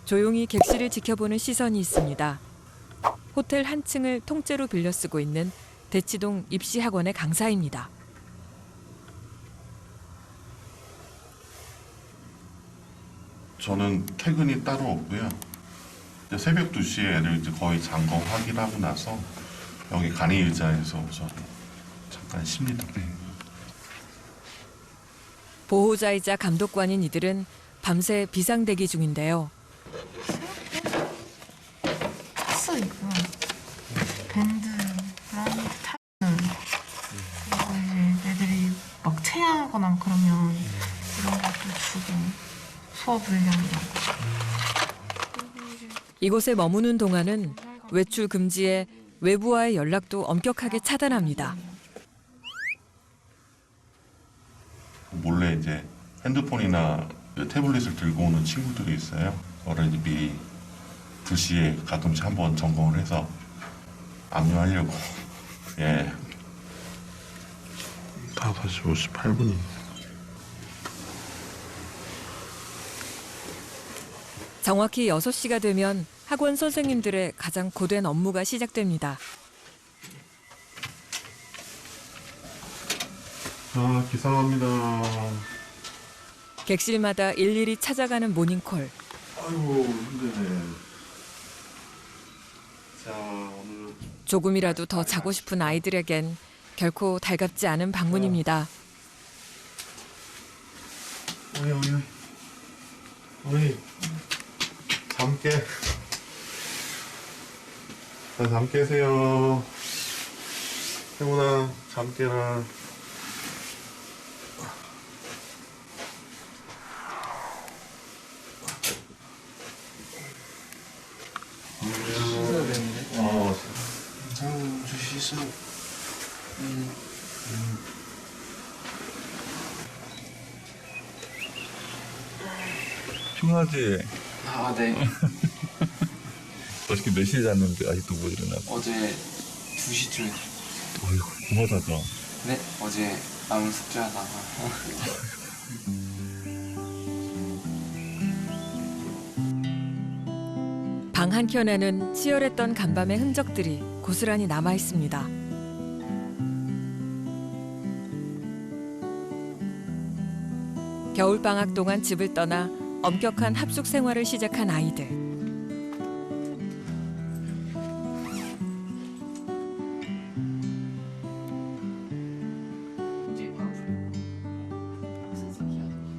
조용히 객실을 지켜보는 시선이 있습니다. 호텔 한 층을 통째로 빌려 쓰고 있는 대치동 입시학원의 강사입니다. 저는 퇴근이 따로 없고요. 이제 새벽 2시에 애들 이제 거의 점검 확인하고 나서 여기 간이 의자에서 우선 잠깐 쉽니다. 보호자이자 감독관인 이들은 밤새 비상대기 중인데요. 찼어 있고 밴드랑 타는 그리고 이제 애들이 막 체하거나 그러면 이런 것도 주고 소화 불량이라고. 이곳에 머무는 동안은 외출 금지에 외부와의 연락도 엄격하게 차단합니다. 몰래 이제 핸드폰이나 태블릿을 들고 오는 친구들이 있어요. 저를 이제 미리 2시에 가끔씩 한번 점검을 해서 압류하려고. 예. 5시 58분입니다. 정확히 6시가 되면 학원 선생님들의 가장 고된 업무가 시작됩니다. 아, 기상합니다. 객실마다 일일이 찾아가는 모닝콜. 아이고, 힘드네. 자, 오늘 조금이라도 더 자고 싶은 아이들에겐 결코 달갑지 않은 방문입니다. 어이, 잠 깨. 자, 잠 깨세요. 혜문아, 잠 깨라. 씻어야 되는데. 장 주시소. 피곤하지? 아, 네. 어저께 몇 시에 잤는데 아직도 못 일어나? 어제 2시쯤에. 어이구, 고마다죠. 네, 어제 남은 숙제하다가. 방 한켠에는 치열했던 간밤의 흔적들이 고스란히 남아 있습니다. 겨울방학 동안 집을 떠나 엄격한 합숙 생활을 시작한 아이들.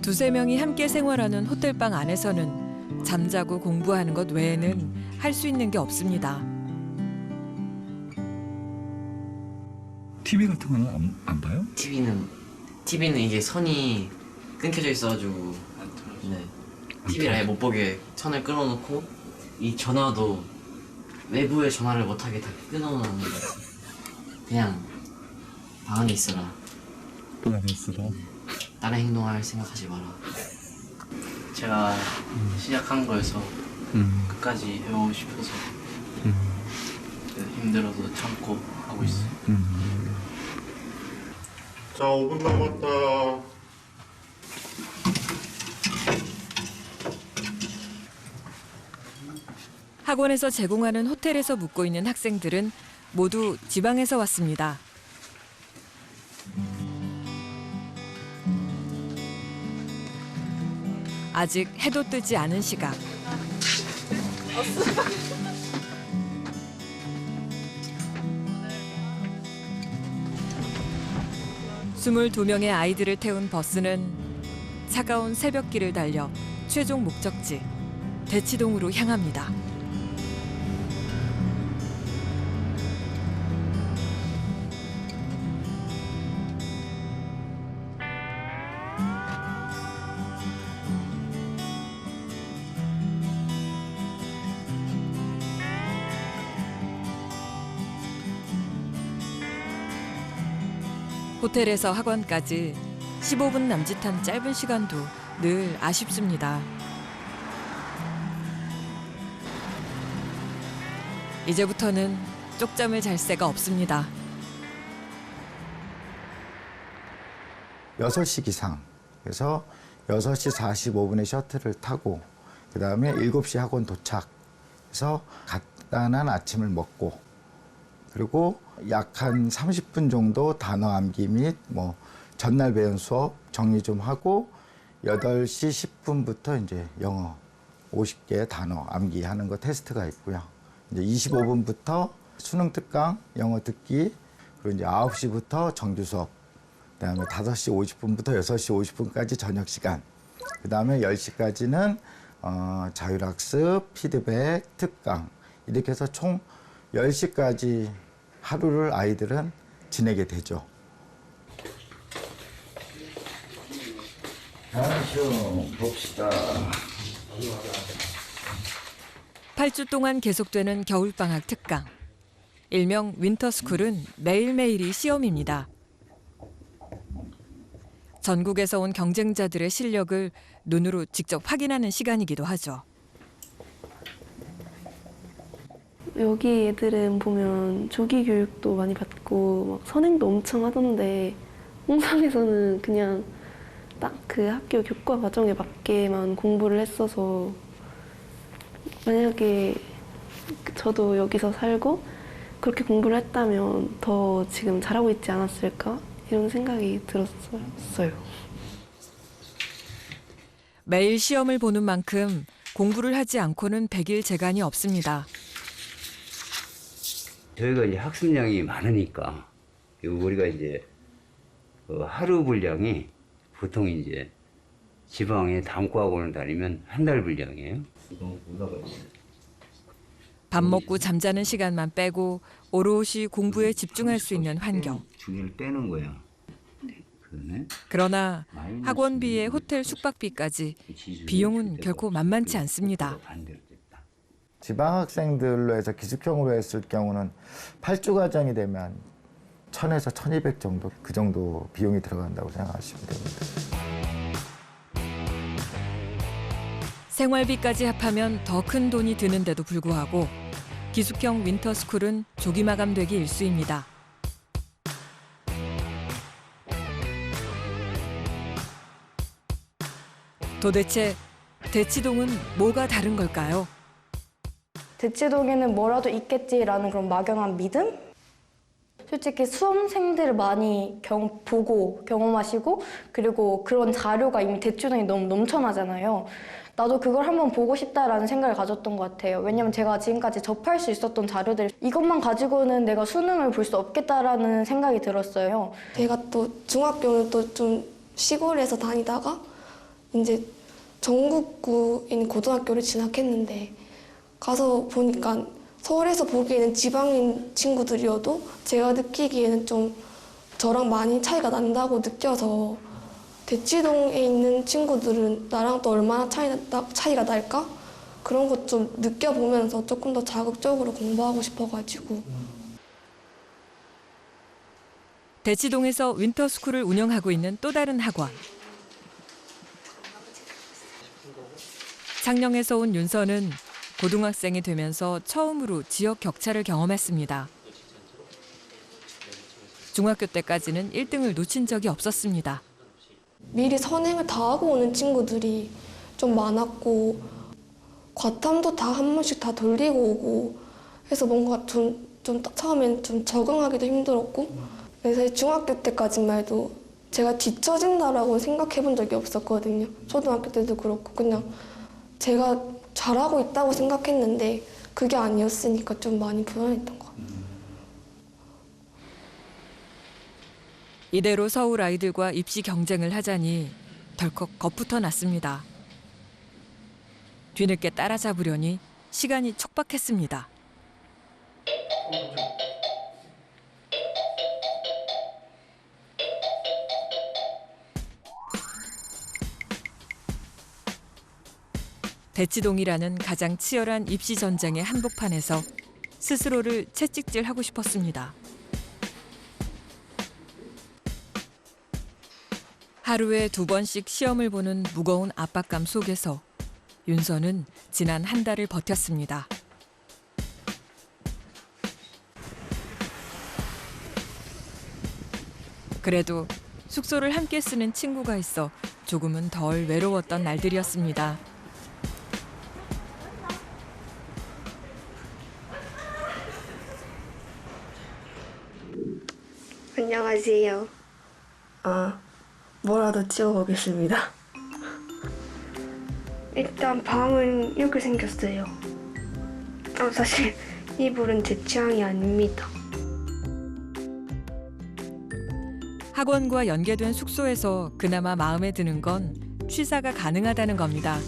두세 명이 함께 생활하는 호텔방 안에서는 잠자고 공부하는 것 외에는 할 수 있는 게 없습니다. TV 같은 거는 안 봐요? TV는 이게 선이 끊겨져 있어가지고 네. TV를 아예 못 보게 선을 끊어놓고 이 전화도 외부의 전화를 못하게 다 끊어놓는 거 그냥 방 안에 있어라. 또 안에 있어라. 다른 행동할 생각하지 마라. 제가 시작한 거여서 끝까지 해보고 싶어서 힘들어도 참고 하고 있어요. 자, 5분 남았다. 학원에서 제공하는 호텔에서 묵고 있는 학생들은 모두 지방에서 왔습니다. 아직 해도 뜨지 않은 시각. 22명의 아이들을 태운 버스는 차가운 새벽길을 달려 최종 목적지 대치동으로 향합니다. 호텔에서 학원까지 15분 남짓한 짧은 시간도 늘 아쉽습니다. 이제부터는 쪽잠을 잘 새가 없습니다. 6시 기상. 그래서 6시 45분에 셔틀을 타고 그다음에 7시 학원 도착해서 간단한 아침을 먹고 그리고 약 한 30분 정도 단어 암기 및 뭐 전날 배운 수업 정리 좀 하고 8시 10분부터 이제 영어 50개 단어 암기하는 거 테스트가 있고요. 이제 25분부터 수능 특강 영어 듣기 그리고 이제 9시부터 정규 수업 그다음에 5시 50분부터 6시 50분까지 저녁 시간 그다음에 10시까지는 자율학습, 피드백, 특강 이렇게 해서 총 10시까지 하루를 아이들은 지내게 되죠. 다시 봅시다. 8주 동안 계속되는 겨울방학 특강. 일명 윈터스쿨은 매일매일이 시험입니다. 전국에서 온 경쟁자들의 실력을 눈으로 직접 확인하는 시간이기도 하죠. 여기 애들은 보면 조기 교육도 많이 받고 막 선행도 엄청 하던데 홍성에서는 그냥 딱 그 학교 교과 과정에 맞게만 공부를 했어서 만약에 저도 여기서 살고 그렇게 공부를 했다면 더 지금 잘하고 있지 않았을까 이런 생각이 들었어요. 매일 시험을 보는 만큼 공부를 하지 않고는 100일 재간이 없습니다. 저희가 이제 학습량이 많으니까 우리가 이제 하루 분량이 보통 이제 지방에 담과학원을 다니면 한 달 분량이에요. 밥 먹고 잠자는 시간만 빼고 오롯이 공부에 집중할 수 있는 환경. 두 개를 빼는 거야. 그러네. 그러나 학원비에 호텔 숙박비까지 비용은 결코 만만치 않습니다. 지방 학생들로 해서 기숙형으로 했을 경우는 8주 과정이 되면 1,000에서 1,200 정도 그 정도 비용이 들어간다고 생각하시면 됩니다. 생활비까지 합하면 더 큰 돈이 드는데도 불구하고 기숙형 윈터스쿨은 조기 마감되기 일쑤입니다. 도대체 대치동은 뭐가 다른 걸까요? 대치동에는 뭐라도 있겠지라는 그런 막연한 믿음? 솔직히 수험생들을 많이 보고 경험하시고 그리고 그런 자료가 이미 대치동에 너무 넘쳐나잖아요. 나도 그걸 한번 보고 싶다라는 생각을 가졌던 것 같아요. 왜냐면 제가 지금까지 접할 수 있었던 자료들 이것만 가지고는 내가 수능을 볼 수 없겠다라는 생각이 들었어요. 제가 또 중학교는 또 좀 시골에서 다니다가 이제 전국구인 고등학교를 진학했는데 가서 보니까 서울에서 보기에는 지방인 친구들이어도 제가 느끼기에는 좀 저랑 많이 차이가 난다고 느껴서 대치동에 있는 친구들은 나랑 또 얼마나 차이가 날까? 그런 것 좀 느껴보면서 조금 더 자극적으로 공부하고 싶어가지고. 대치동에서 윈터스쿨을 운영하고 있는 또 다른 학원. 창녕에서 온 윤서는 고등학생이 되면서 처음으로 지역 격차를 경험했습니다. 중학교 때까지는 1등을 놓친 적이 없었습니다. 미리 선행을 다 하고 오는 친구들이 좀 많았고 과탐도 다 한 번씩 다 돌리고 오고 해서 뭔가 좀 처음엔 좀 적응하기도 힘들었고 그래서 중학교 때까지만 해도 제가 뒤처진다라고 생각해 본 적이 없었거든요. 초등학교 때도 그렇고 그냥 제가 잘하고 있다고 생각했는데 그게 아니었으니까 좀 많이 불안했던 것 같아요. 이대로 서울 아이들과 입시 경쟁을 하자니 덜컥 겁부터 났습니다. 뒤늦게 따라잡으려니 시간이 촉박했습니다. 대치동이라는 가장 치열한 입시 전쟁의 한복판에서 스스로를 채찍질하고 싶었습니다. 하루에 2번씩 시험을 보는 무거운 압박감 속에서 윤서는 지난 한 달을 버텼습니다. 그래도 숙소를 함께 쓰는 친구가 있어 조금은 덜 외로웠던 날들이었습니다. 안녕하세요. 뭐라도 찍어보겠습니다. 일단 방은 이렇게 생겼어요. 사실 이불은 제 취향이 아닙니다. 학원과 연계된 숙소에서 그나마 마음에 드는 건 취사가 가능하다는 겁니다.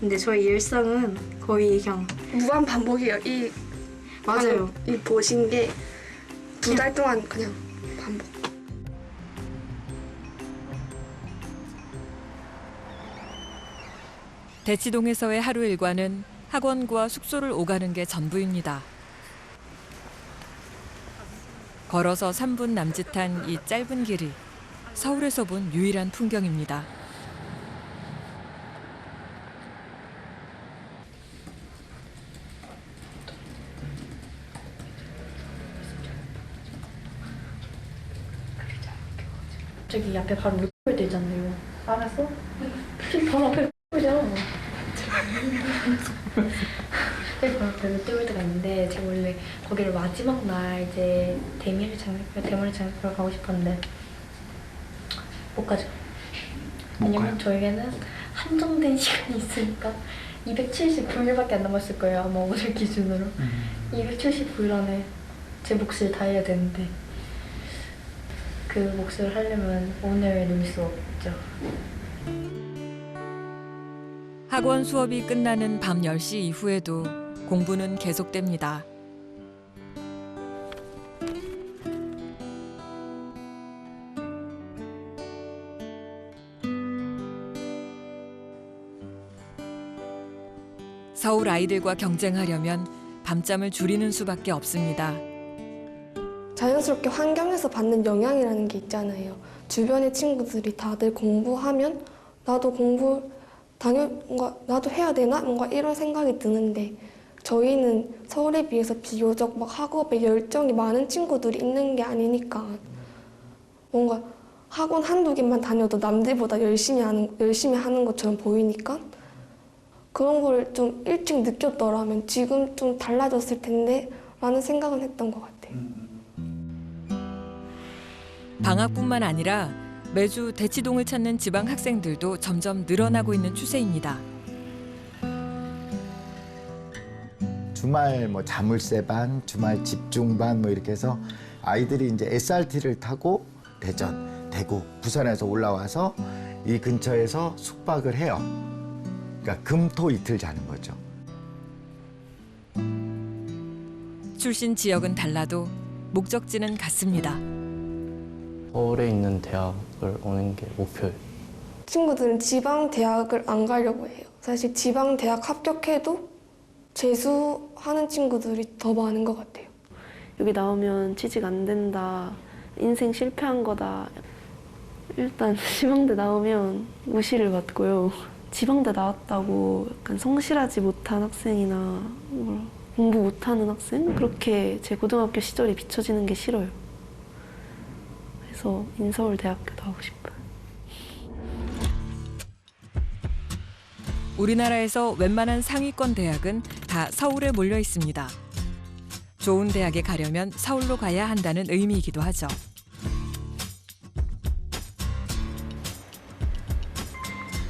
근데 저희 일상은 거의 그냥 무한 반복이에요. 맞아요. 이 보신 게 2달 동안 그냥 반복. 대치동에서의 하루 일과는 학원과 숙소를 오가는 게 전부입니다. 걸어서 3분 남짓한 이 짧은 길이 서울에서 본 유일한 풍경입니다. 저기 앞에 바로 물고기들 있잖아요. 알았어? 지금 바로 앞에 물고기잖아. 저기 바로 앞에 롯데월드가 있는데 제가 원래 거기를 마지막 날 이제 대머리 장난감 가고 싶었는데 못 가죠. 왜냐면 저에게는 한정된 시간이 있으니까 279일밖에 안 남았을 거예요. 아마 오늘 기준으로. 279일 안에 제 몫을 다 해야 되는데 그 몫을 하려면 오늘 놀 수 없죠. 학원 수업이 끝나는 밤 10시 이후에도 공부는 계속됩니다. 서울 아이들과 경쟁하려면 밤잠을 줄이는 수밖에 없습니다. 자연스럽게 환경에서 받는 영향이라는 게 있잖아요. 주변의 친구들이 다들 공부하면 나도 나도 해야 되나? 뭔가 이런 생각이 드는데 저희는 서울에 비해서 비교적 막 학업에 열정이 많은 친구들이 있는 게 아니니까 뭔가 학원 한두 개만 다녀도 남들보다 열심히 하는 것처럼 보이니까 그런 걸 좀 일찍 느꼈더라면 지금 좀 달라졌을 텐데 라는 생각은 했던 것 같아요. 방학뿐만 아니라 매주 대치동을 찾는 지방 학생들도 점점 늘어나고 있는 추세입니다. 주말 뭐 자물쇠반, 주말 집중반 뭐 이렇게 해서 아이들이 이제 SRT를 타고 대전, 대구, 부산에서 올라와서 이 근처에서 숙박을 해요. 그러니까 금, 토 이틀 자는 거죠. 출신 지역은 달라도 목적지는 같습니다. 서울에 있는 대학을 오는 게 목표예요. 친구들은 지방 대학을 안 가려고 해요. 사실 지방 대학 합격해도 재수하는 친구들이 더 많은 것 같아요. 여기 나오면 취직 안 된다, 인생 실패한 거다. 일단 지방대 나오면 무시를 받고요. 지방대 나왔다고 약간 성실하지 못한 학생이나 공부 못하는 학생? 그렇게 제 고등학교 시절이 비춰지는 게 싫어요. 그래서 인서울대학교 나오고 싶어요. 우리나라에서 웬만한 상위권 대학은 다 서울에 몰려 있습니다. 좋은 대학에 가려면 서울로 가야 한다는 의미이기도 하죠.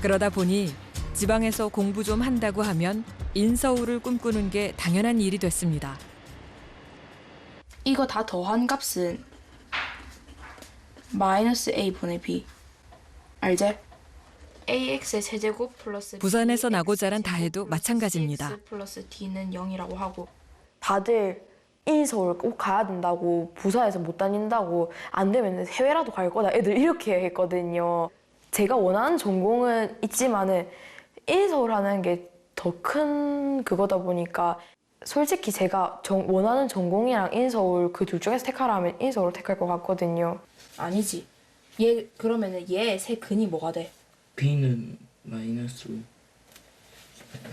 그러다 보니 지방에서 공부 좀 한다고 하면 인서울을 꿈꾸는 게 당연한 일이 됐습니다. 이거 다 더한 값은 마이너스 a분의 b. 알지? ax의 세제곱 플러스 부산에서 나고 자란 다혜도 마찬가지입니다. x 플러스 d는 0이라고 하고 다들 인서울 꼭 가야 된다고 부산에서 못 다닌다고 안 되면 해외라도 갈 거다 애들 이렇게 했거든요. 제가 원하는 전공은 있지만은 인서울 하는 게 더 큰 그거다 보니까 솔직히 제가 원하는 전공이랑 인서울 그 둘 중에서 택하라면 인서울 택할 것 같거든요. 아니지. 얘 그러면은 얘 세 근이 뭐가 돼? b는 마이너스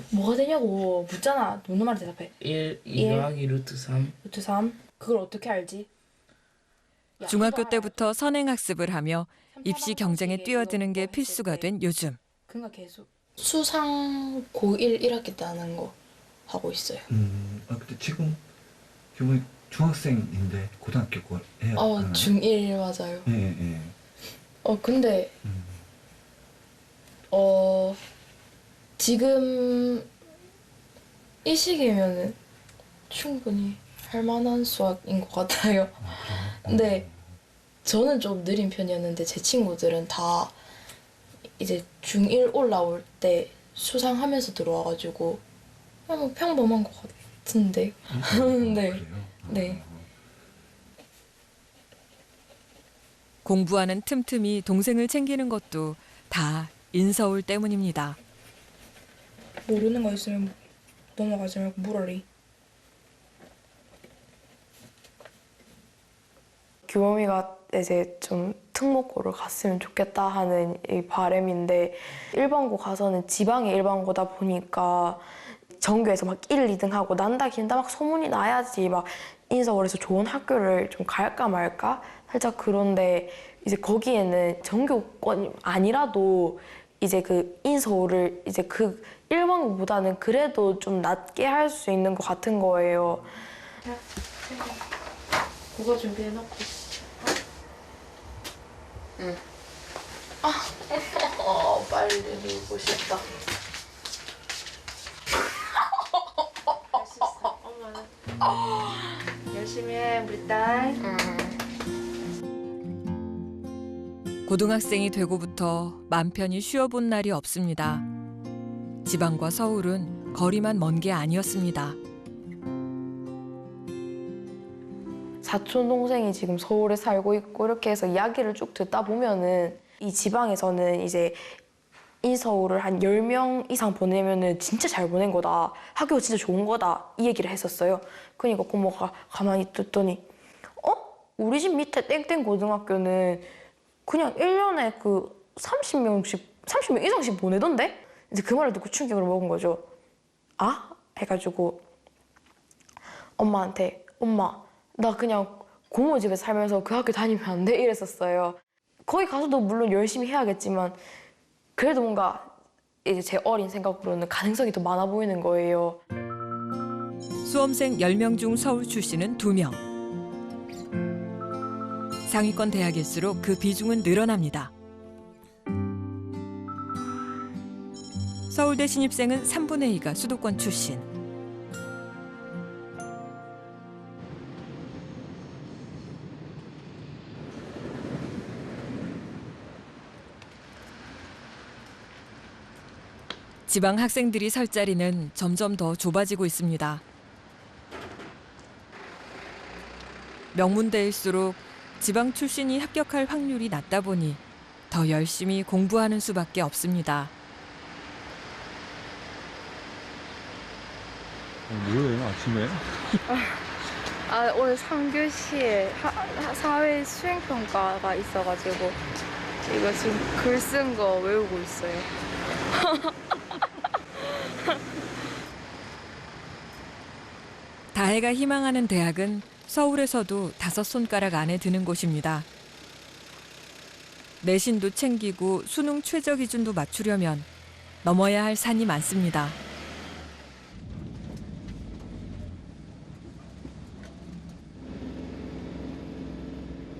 뭐가 되냐고 묻잖아. 누구 말 대답해. 1 더하기 루트 3. 루트 3. 그걸 어떻게 알지? 중학교 때부터 선행학습을 하며 입시 경쟁에 뛰어드는 게 필수가 된 요즘. 그니까 계속 수상 고1 1학기 때 하는 거 하고 있어요. 근데 지금 이번에 중학생인데 고등학교 거 해야 하나요? 중1 맞아요. 예. 근데 지금 이 시기면은 충분히 할 만한 수학인 것 같아요. 근데 저는 좀 느린 편이었는데 제 친구들은 다 이제 중1 올라올 때 수상하면서 들어와가지고 그냥 뭐 평범한 것 같은데. 네. 공부하는 틈틈이 동생을 챙기는 것도 다 인서울 때문입니다. 모르는 거 있으면 넘어가지 말고 물어리. 규범이가 이제 좀 특목고를 갔으면 좋겠다 하는 이 바람인데 일반고 가서는 지방의 일반고다 보니까 전교에서 막 1, 2등 하고 난다 긴다 막 소문이 나야지 막 인서울에서 좋은 학교를 좀 갈까 말까 살짝 그런데 이제 거기에는 전교권이 아니라도 이제 그 인서울을 이제 그 일반고보다는 그래도 좀 낮게 할 수 있는 것 같은 거예요. 그거 준비해놓고. 응. 빨리 누고 싶다. 할 수 있어. 엄마는 열심히 해 우리 딸. 고등학생이 되고부터 맘 편히 쉬어본 날이 없습니다. 지방과 서울은 거리만 먼 게 아니었습니다. 사촌 동생이 지금 서울에 살고 있고 이렇게 해서 이야기를 쭉 듣다 보면은 이 지방에서는 이제 인서울을 한 10명 이상 보내면은 진짜 잘 보낸 거다. 학교가 진짜 좋은 거다. 이 얘기를 했었어요. 그러니까 고모가 가만히 듣더니 우리 집 밑에 땡땡 고등학교는 그냥 1년에 그 30명 이상씩 보내던데? 이제 그 말을 듣고 충격을 먹은 거죠. 아? 해가지고 엄마한테 엄마 나 그냥 고모 집에 살면서 그 학교 다니면 안 돼? 이랬었어요. 거기 가서도 물론 열심히 해야겠지만 그래도 뭔가 이제 제 어린 생각으로는 가능성이 더 많아 보이는 거예요. 수험생 10명 중 서울 출신은 2명. 상위권 대학일수록 그 비중은 늘어납니다. 서울대 신입생은 3분의 2가 수도권 출신. 지방 학생들이 설 자리는 점점 더 좁아지고 있습니다. 명문대일수록 지방 출신이 합격할 확률이 낮다 보니 더 열심히 공부하는 수밖에 없습니다. 뭐예요 아침에? 오늘 3교시에 사회 수행평가가 있어가지고 이거 지금 글 쓴 거 외우고 있어요. 다혜가 희망하는 대학은 서울에서도 5손가락 안에 드는 곳입니다. 내신도 챙기고 수능 최저 기준도 맞추려면 넘어야 할 산이 많습니다.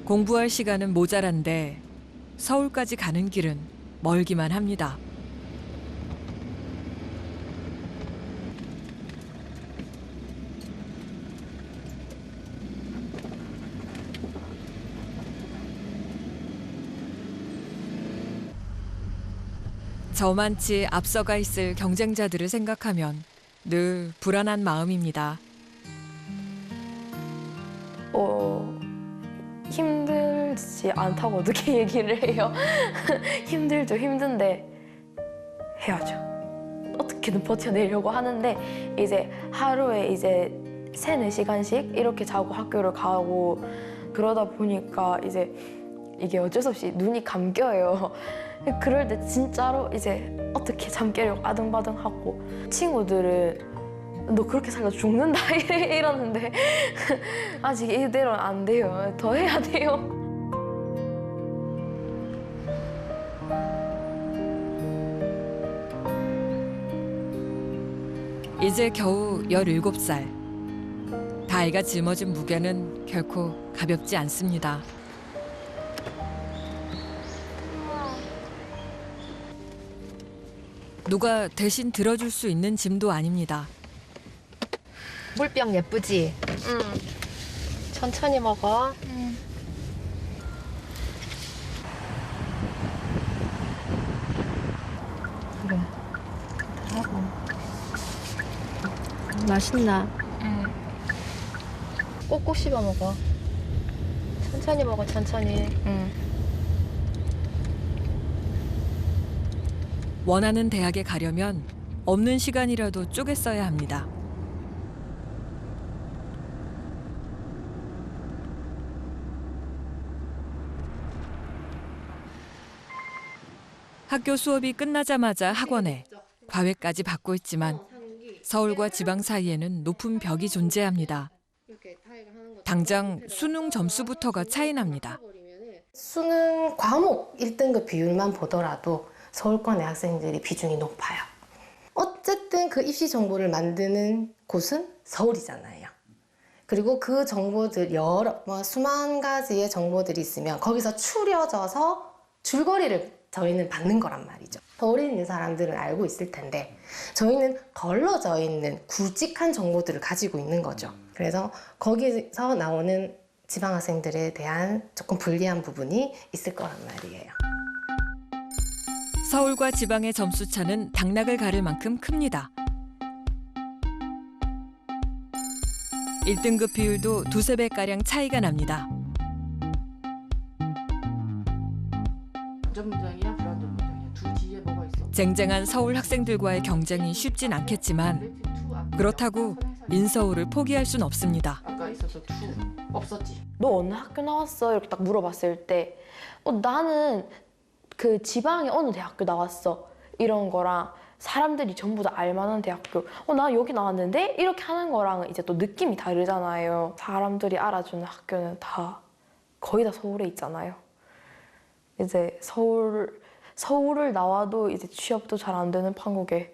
공부할 시간은 모자란데 서울까지 가는 길은 멀기만 합니다. 저만치 앞서가 있을 경쟁자들을 생각하면 늘 불안한 마음입니다. 힘들지 않다고 어떻게 얘기를 해요? 힘들죠, 힘든데 해야죠. 어떻게든 버텨내려고 하는데 이제 하루에 이제 3-4시간씩 이렇게 자고 학교를 가고 그러다 보니까 이제 이게 어쩔 수 없이 눈이 감겨요. 그럴 때 진짜로 이제 어떻게 잠 깨려고 아등바등하고 친구들은 너 그렇게 살다 죽는다 이러는데 아직 이대로는 안 돼요. 더 해야 돼요. 이제 겨우 17살. 다이가 짊어진 무게는 결코 가볍지 않습니다. 누가 대신 들어줄 수 있는 짐도 아닙니다. 물병 예쁘지? 응. 천천히 먹어. 응. 그래. 하고. 맛있나? 응. 꼭꼭 씹어 먹어. 천천히 먹어, 천천히. 응. 원하는 대학에 가려면 없는 시간이라도 쪼개 써야 합니다. 학교 수업이 끝나자마자 학원에 과외까지 받고 있지만 서울과 지방 사이에는 높은 벽이 존재합니다. 당장 수능 점수부터가 차이 납니다. 수능 과목 1등급 비율만 보더라도 서울권의 학생들이 비중이 높아요. 어쨌든 그 입시 정보를 만드는 곳은 서울이잖아요. 그리고 그 정보들 수만 가지의 정보들이 있으면 거기서 추려져서 줄거리를 저희는 받는 거란 말이죠. 서울에 있는 사람들은 알고 있을 텐데 저희는 걸러져 있는 굵직한 정보들을 가지고 있는 거죠. 그래서 거기서 나오는 지방학생들에 대한 조금 불리한 부분이 있을 거란 말이에요. 서울과 지방의 점수 차는 당락을 가를 만큼 큽니다. 1등급 비율도 두세 배가량 차이가 납니다. 쟁쟁한 서울 학생들과의 경쟁이 쉽진 않겠지만 그렇다고 인서울을 포기할 순 없습니다. 아까 있었어. 없었지. 너 어느 학교 나왔어? 이렇게 딱 물어봤을 때 나는 그 지방의 어느 대학교 나왔어. 이런 거랑 사람들이 전부 다 알만한 대학교 나 여기 나왔는데? 이렇게 하는 거랑은 이제 또 느낌이 다르잖아요. 사람들이 알아주는 학교는 다 거의 다 서울에 있잖아요. 이제 서울을 나와도 이제 취업도 잘 안 되는 판국에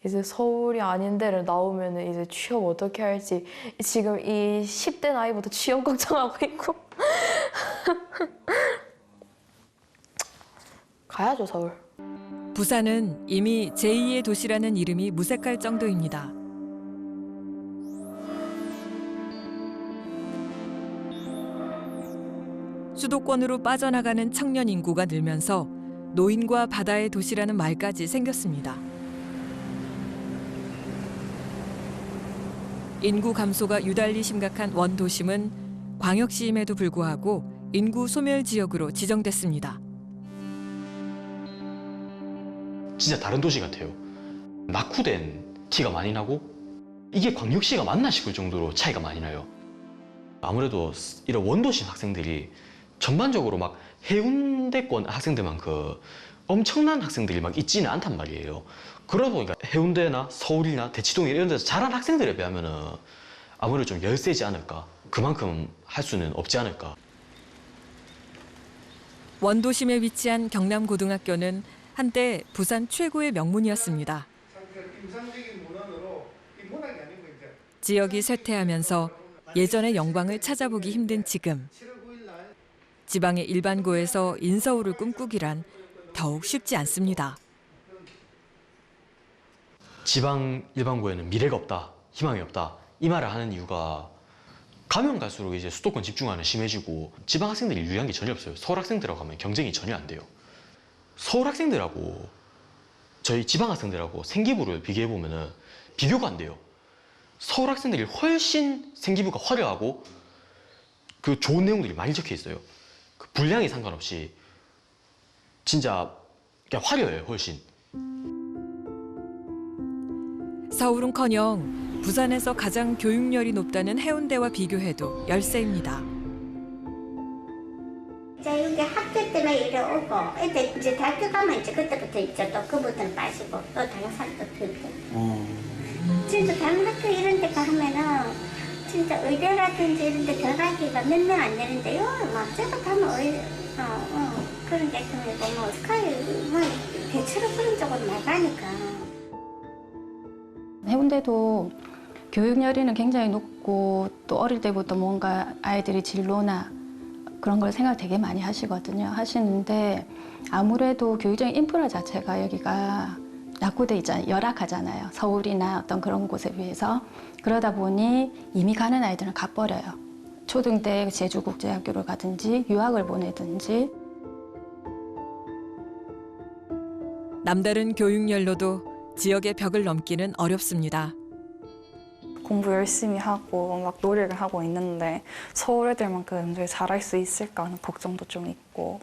이제 서울이 아닌 데를 나오면 이제 취업 어떻게 할지 지금 이 10대 나이부터 취업 걱정하고 있고 가야죠 서울. 부산은 이미 제2의 도시라는 이름이 무색할 정도입니다. 수도권으로 빠져나가는 청년 인구가 늘면서 노인과 바다의 도시라는 말까지 생겼습니다. 인구 감소가 유달리 심각한 원도심은 광역시임에도 불구하고 인구 소멸 지역으로 지정됐습니다. 진짜 다른 도시 같아요. 낙후된 티가 많이 나고 이게 광역시가 맞나 싶을 정도로 차이가 많이 나요. 아무래도 이런 원도심 학생들이 전반적으로 막 해운대권 학생들만큼 엄청난 학생들이 막 있지는 않단 말이에요. 그러다 보니까 해운대나 서울이나 대치동 이런 데서 자란 학생들에 비하면은 아무래도 좀 열세지 않을까. 그만큼 할 수는 없지 않을까. 원도심에 위치한 경남고등학교는 한때 부산 최고의 명문이었습니다. 지역이 쇠퇴하면서 예전의 영광을 찾아보기 힘든 지금. 지방의 일반고에서 인서울을 꿈꾸기란 더욱 쉽지 않습니다. 지방 일반고에는 미래가 없다, 희망이 없다 이 말을 하는 이유가 가면 갈수록 이제 수도권 집중화는 심해지고 지방 학생들이 유리한 게 전혀 없어요. 서울 학생들하고 하면 경쟁이 전혀 안 돼요. 서울 학생들하고 저희 지방 학생들하고 생기부를 비교해 보면은 비교가 안 돼요. 서울 학생들이 훨씬 생기부가 화려하고 그 좋은 내용들이 많이 적혀 있어요. 그 분량이 상관없이 진짜 그냥 화려해요, 훨씬. 서울은커녕 부산에서 가장 교육열이 높다는 해운대와 비교해도 열세입니다. 자, 여기 학교 때문에 이래 오고, 애들 이제 대학교 가면 이제 그때부터 이제 또 그부터는 빠지고, 또 다른 살도 들고. 진짜 다른 학교 이런 데 가면은 진짜 의대라든지 이런 데 들어가기가 몇 명 안 되는데요. 막 제가 가면 그런 데 보면 스카이 뭐 대체로 그런 쪽으로 나가니까. 해운대도 교육열의는 굉장히 높고 또 어릴 때부터 뭔가 아이들이 진로나 그런 걸 생각 되게 많이 하시는데 아무래도 교육적인 인프라 자체가 여기가 낙후돼 있잖아요. 열악하잖아요. 서울이나 어떤 그런 곳에 비해서. 그러다 보니 이미 가는 아이들은 가버려요. 초등 때 제주국제학교를 가든지 유학을 보내든지. 남다른 교육 연로도 지역의 벽을 넘기는 어렵습니다. 공부 열심히 하고 막 노력을 하고 있는데 서울 애들만큼 잘할 수 있을까 하는 걱정도 좀 있고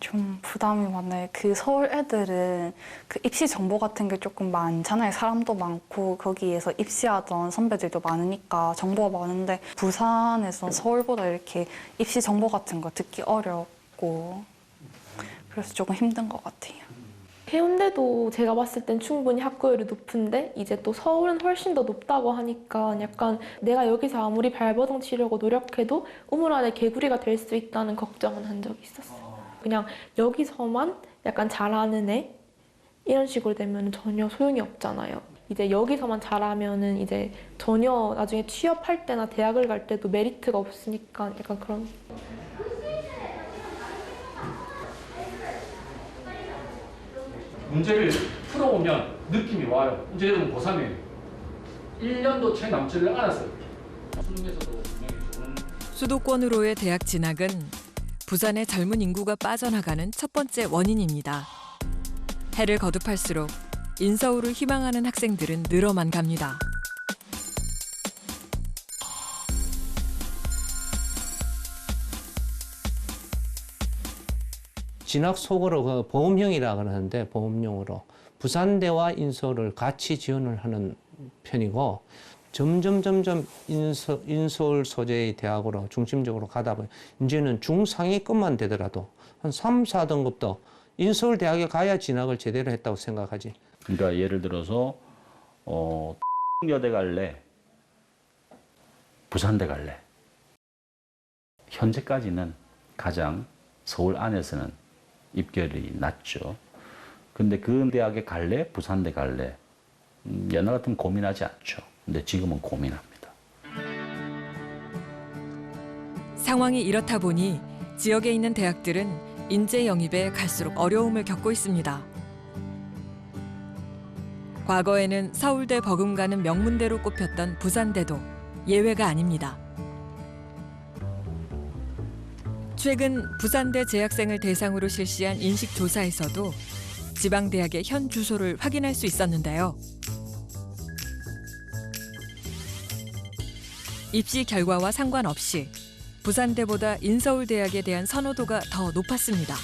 좀 부담이 많아요. 그 서울 애들은 그 입시 정보 같은 게 조금 많잖아요. 사람도 많고 거기에서 입시하던 선배들도 많으니까 정보가 많은데 부산에서 서울보다 이렇게 입시 정보 같은 거 듣기 어렵고 그래서 조금 힘든 것 같아요. 해운대도 제가 봤을 땐 충분히 학교율이 높은데 이제 또 서울은 훨씬 더 높다고 하니까 약간 내가 여기서 아무리 발버둥 치려고 노력해도 우물 안에 개구리가 될 수 있다는 걱정은 한 적이 있었어요. 그냥 여기서만 약간 잘하는 애 이런 식으로 되면 전혀 소용이 없잖아요. 이제 여기서만 잘하면은 이제 전혀 나중에 취업할 때나 대학을 갈 때도 메리트가 없으니까 약간 그런. 문제를 풀어오면 느낌이 와요. 이제 여러분 고3이에요. 1년도 채 남지를 않았어요. 수능에서도 분명히 좋은 수도권으로의 대학 진학은 부산의 젊은 인구가 빠져나가는 첫 번째 원인입니다. 해를 거듭할수록 인서울을 희망하는 학생들은 늘어만 갑니다. 진학 소거로 보험형이라 그러는데 보험용으로 부산대와 인서울을 같이 지원을 하는 편이고 점점 인서울 소재의 대학으로 중심적으로 가다 보니 이제는 중상위급만 되더라도 한 3, 4등급도 인서울 대학에 가야 진학을 제대로 했다고 생각하지. 그러니까 예를 들어서 여대 갈래, 부산대 갈래. 현재까지는 가장 서울 안에서는 입결이 낮죠. 근데 그 대학에 갈래, 부산대 갈래. 옛날 같으면 고민하지 않죠. 근데 지금은 고민합니다. 상황이 이렇다 보니 지역에 있는 대학들은 인재 영입에 갈수록 어려움을 겪고 있습니다. 과거에는 서울대 버금가는 명문대로 꼽혔던 부산대도 예외가 아닙니다. 최근 부산대 재학생을 대상으로 실시한 인식조사에서도 지방대학의 현 주소를 확인할 수 있었는데요. 입시 결과와 상관없이 부산대보다 인서울대학에 대한 선호도가 더 높았습니다.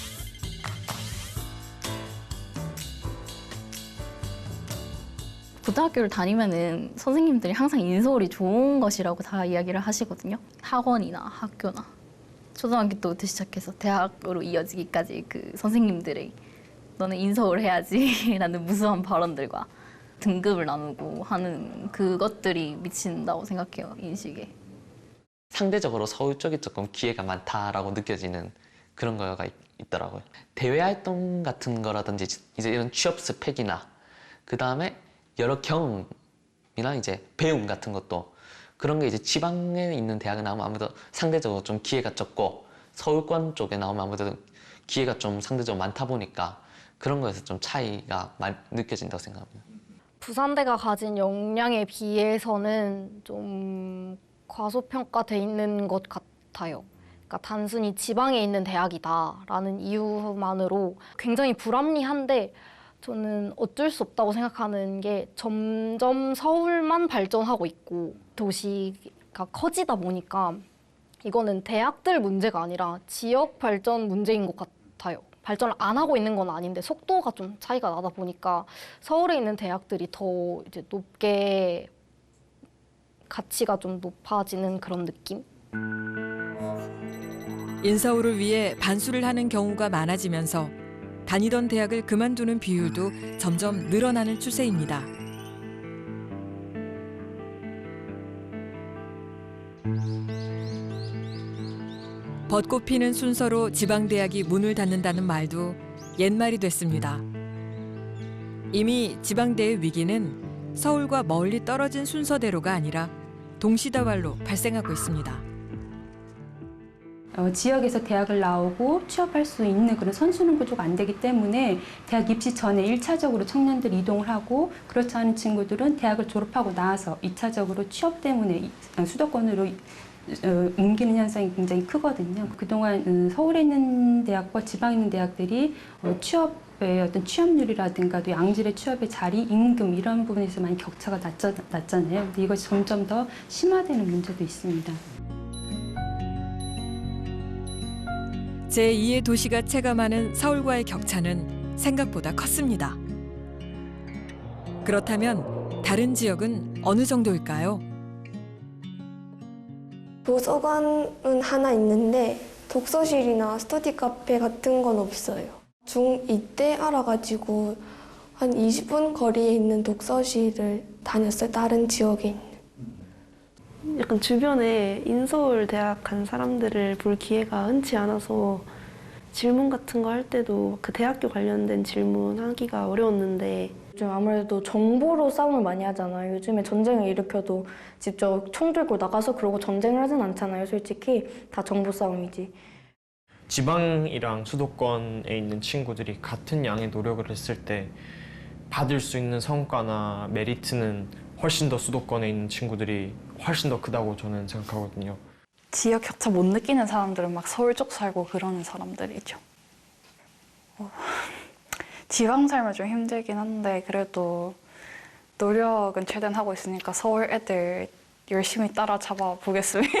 고등학교를 다니면은 선생님들이 항상 인서울이 좋은 것이라고 다 이야기를 하시거든요. 학원이나 학교나. 초등학교 때부터 시작해서 대학으로 이어지기까지 그 선생님들의 너는 인서울 해야지 라는 무수한 발언들과 등급을 나누고 하는 그것들이 미친다고 생각해요, 인식에. 상대적으로 서울 쪽이 조금 기회가 많다라고 느껴지는 그런 거가 있더라고요. 대외 활동 같은 거라든지 이제 이런 취업 스펙이나 그 다음에 여러 경험이나 이제 배움 같은 것도 그런 게 이제 지방에 있는 대학에 나오면 아무래도 상대적으로 좀 기회가 적고 서울권 쪽에 나오면 아무래도 기회가 좀 상대적으로 많다 보니까 그런 거에서 좀 차이가 많이 느껴진다고 생각합니다. 부산대가 가진 역량에 비해서는 좀 과소평가돼 있는 것 같아요. 그러니까 단순히 지방에 있는 대학이다라는 이유만으로 굉장히 불합리한데 저는 어쩔 수 없다고 생각하는 게 점점 서울만 발전하고 있고 도시가 커지다 보니까 이거는 대학들 문제가 아니라 지역 발전 문제인 것 같아요. 발전을 안 하고 있는 건 아닌데 속도가 좀 차이가 나다 보니까 서울에 있는 대학들이 더 이제 높게 가치가 좀 높아지는 그런 느낌? 인서울을 위해 반수를 하는 경우가 많아지면서 다니던 대학을 그만두는 비율도 점점 늘어나는 추세입니다. 벚꽃 피는 순서로 지방대학이 문을 닫는다는 말도 옛말이 됐습니다. 이미 지방대의 위기는 서울과 멀리 떨어진 순서대로가 아니라 동시다발로 발생하고 있습니다. 지역에서 대학을 나오고 취업할 수 있는 그런 선순환 구조가 안 되기 때문에 대학 입시 전에 1차적으로 청년들이 이동을 하고, 그렇지 않은 친구들은 대학을 졸업하고 나서 2차적으로 취업 때문에 수도권으로 옮기는 현상이 굉장히 크거든요. 그동안 서울에 있는 대학과 지방에 있는 대학들이 취업의 어떤 취업률이라든가 또 양질의 취업의 자리, 임금 이런 부분에서 많이 격차가 났잖아요. 근데 이것이 점점 더 심화되는 문제도 있습니다. 제2의 도시가 체감하는 서울과의 격차는 생각보다 컸습니다. 그렇다면 다른 지역은 어느 정도일까요? 도서관은 하나 있는데 독서실이나 스터디 카페 같은 건 없어요. 중2 때 알아가지고 한 20분 거리에 있는 독서실을 다녔어요. 다른 지역에 있는. 약간 주변에 인서울 대학 간 사람들을 볼 기회가 흔치 않아서 질문 같은 거 할 때도 그 대학교 관련된 질문 하기가 어려웠는데, 요즘 아무래도 정보로 싸움을 많이 하잖아요. 요즘에 전쟁을 일으켜도 직접 총 들고 나가서 그러고 전쟁을 하진 않잖아요. 솔직히 다 정보 싸움이지. 지방이랑 수도권에 있는 친구들이 같은 양의 노력을 했을 때 받을 수 있는 성과나 메리트는 훨씬 더 수도권에 있는 친구들이 훨씬 더 크다고 저는 생각하거든요. 지역 격차 못 느끼는 사람들은 막 서울 쪽 살고 그러는 사람들이죠. 지방 살면 좀 힘들긴 한데 그래도 노력은 최대한 하고 있으니까 서울 애들 열심히 따라잡아 보겠습니다.